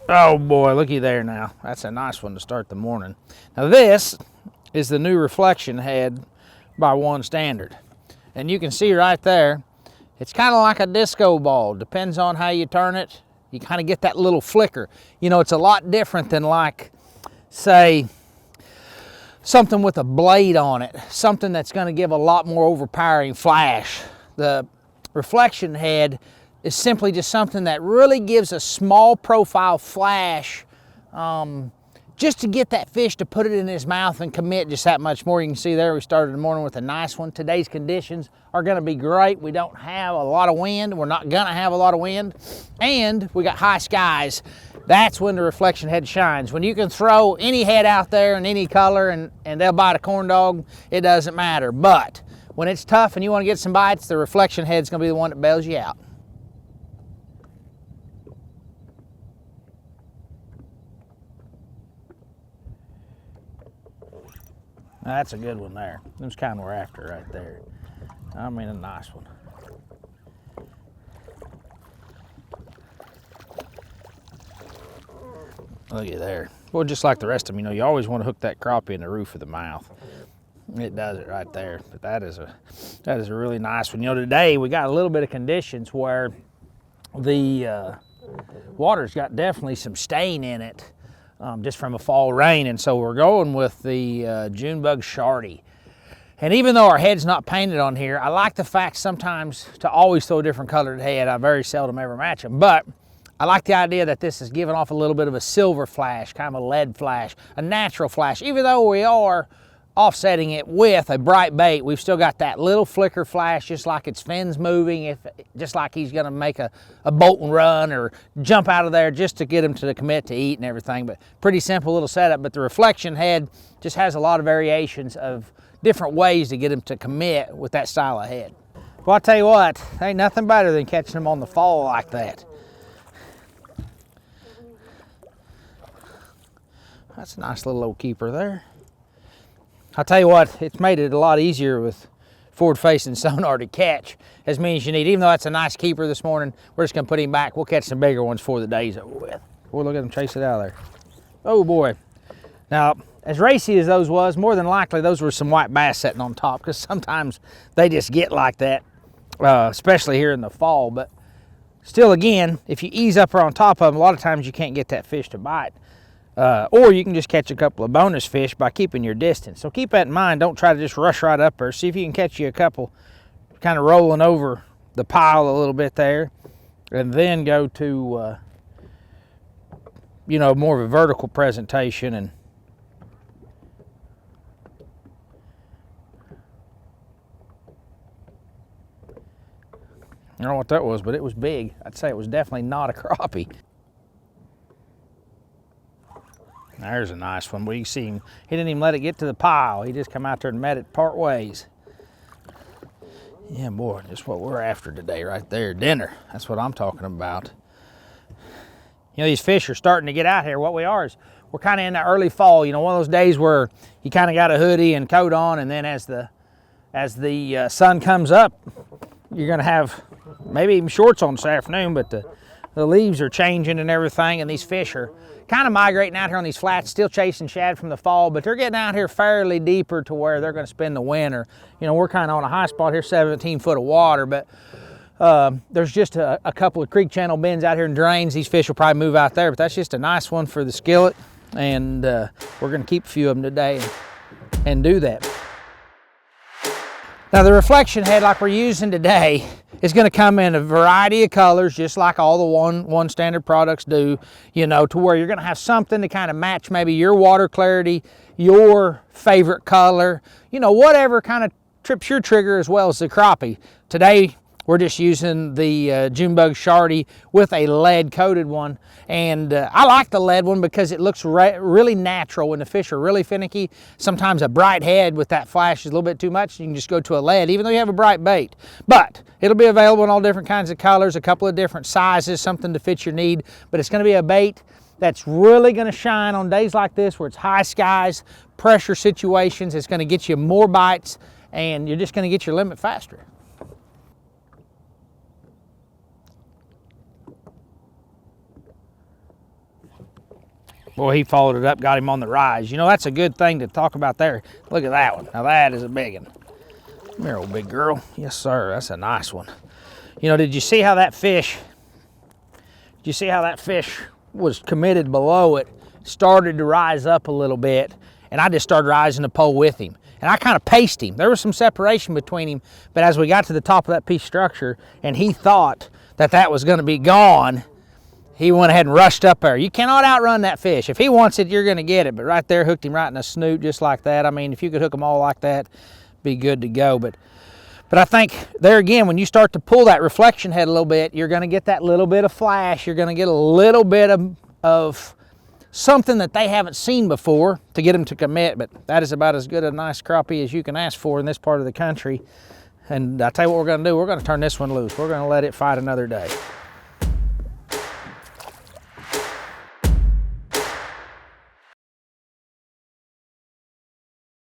Oh boy, looky there now. That's a nice one to start the morning. Now this is the new reflection head by One Standard. And you can see right there, it's kind of like a disco ball. Depends on how you turn it. You kind of get that little flicker. You know, it's a lot different than like, say, something with a blade on it. Something that's going to give a lot more overpowering flash. The reflection head is simply just something that really gives a small profile flash just to get that fish to put it in his mouth and commit just that much more. You can see there we started the morning with a nice one. Today's conditions are going to be great. We don't have a lot of wind. We're not going to have a lot of wind. And we got high skies. That's when the reflection head shines. When you can throw any head out there in any color and they'll bite a corn dog, it doesn't matter. But when it's tough and you want to get some bites, the reflection head's going to be the one that bails you out. That's a good one there. That's kind of what we're after right there. I mean, a nice one. Look at there. Well, just like the rest of them, you know, you always want to hook that crappie in the roof of the mouth. It does it right there. But that is a really nice one. You know, today we got a little bit of conditions where the water's got definitely some stain in it. Just from a fall rain, and so we're going with the June bug shardy. And even though our head's not painted on here, I like the fact sometimes to always throw a different colored head. I very seldom ever match them, but I like the idea that this is giving off a little bit of a silver flash, kind of a lead flash, a natural flash. Even though we are offsetting it with a bright bait, we've still got that little flicker flash, just like its fins moving, just like he's gonna make a bolt and run or jump out of there just to get him to commit to eat and everything. But pretty simple little setup. But the reflection head just has a lot of variations of different ways to get him to commit with that style of head. Well, I'll tell you what, ain't nothing better than catching them on the fall like that. That's a nice little old keeper there. I'll tell you what, it's made it a lot easier with forward-facing sonar to catch as many as you need. Even though that's a nice keeper this morning, we're just gonna put him back. We'll catch some bigger ones before the day's over with. Boy, look at him chase it out of there. Oh boy. Now, as racy as those was, more than likely those were some white bass sitting on top, because sometimes they just get like that, especially here in the fall. But still, again, if you ease up on top of them, a lot of times you can't get that fish to bite. Or you can just catch a couple of bonus fish by keeping your distance. So keep that in mind. Don't try to just rush right up there. See if you can catch you a couple kind of rolling over the pile a little bit there, and then go to, you know, more of a vertical presentation. And I don't know what that was, but it was big. I'd say it was definitely not a crappie. There's a nice one. We see him, he didn't even let it get to the pile. He just come out there and met it part ways. Yeah, boy, just what we're after today right there. Dinner, that's what I'm talking about. You know, these fish are starting to get out here. What we are is we're kind of in the early fall. You know, one of those days where you kind of got a hoodie and coat on, and then as the sun comes up, you're gonna have maybe even shorts on this afternoon, but the leaves are changing and everything, and these fish are kind of migrating out here on these flats, still chasing shad from the fall, but they're getting out here fairly deeper to where they're going to spend the winter. You know, we're kind of on a high spot here, 17 foot of water, but there's just a couple of creek channel bends out here and drains. These fish will probably move out there, but that's just a nice one for the skillet, and we're going to keep a few of them today and do that. Now the reflection head like we're using today is going to come in a variety of colors, just like all the one standard products do, you know, to where you're going to have something to kind of match maybe your water clarity, your favorite color, you know, whatever kind of trips your trigger, as well as the crappie. Today we're just using the June bug shardy with a lead coated one, and I like the lead one because it looks really natural when the fish are really finicky. Sometimes a bright head with that flash is a little bit too much. You can just go to a lead, even though you have a bright bait. But it'll be available in all different kinds of colors, a couple of different sizes, something to fit your need. But it's going to be a bait that's really going to shine on days like this where it's high skies, pressure situations. It's going to get you more bites, and you're just going to get your limit faster. Boy, he followed it up, got him on the rise. You know, that's a good thing to talk about there. Look at that one. Now that is a big one. Come here, old big girl. Yes, sir. That's a nice one. You know, did you see how that fish was committed below it, started to rise up a little bit, and I just started rising the pole with him. And I kind of paced him. There was some separation between him, but as we got to the top of that piece of structure and he thought that that was going to be gone, he went ahead and rushed up there. You cannot outrun that fish. If he wants it, you're going to get it. But right there, hooked him right in the snoot just like that. I mean, if you could hook them all like that, be good to go. But I think there again, when you start to pull that reflection head a little bit, you're going to get that little bit of flash. You're going to get a little bit of something that they haven't seen before to get them to commit. But that is about as good a nice crappie as you can ask for in this part of the country. And I tell you what we're going to do. We're going to turn this one loose. We're going to let it fight another day.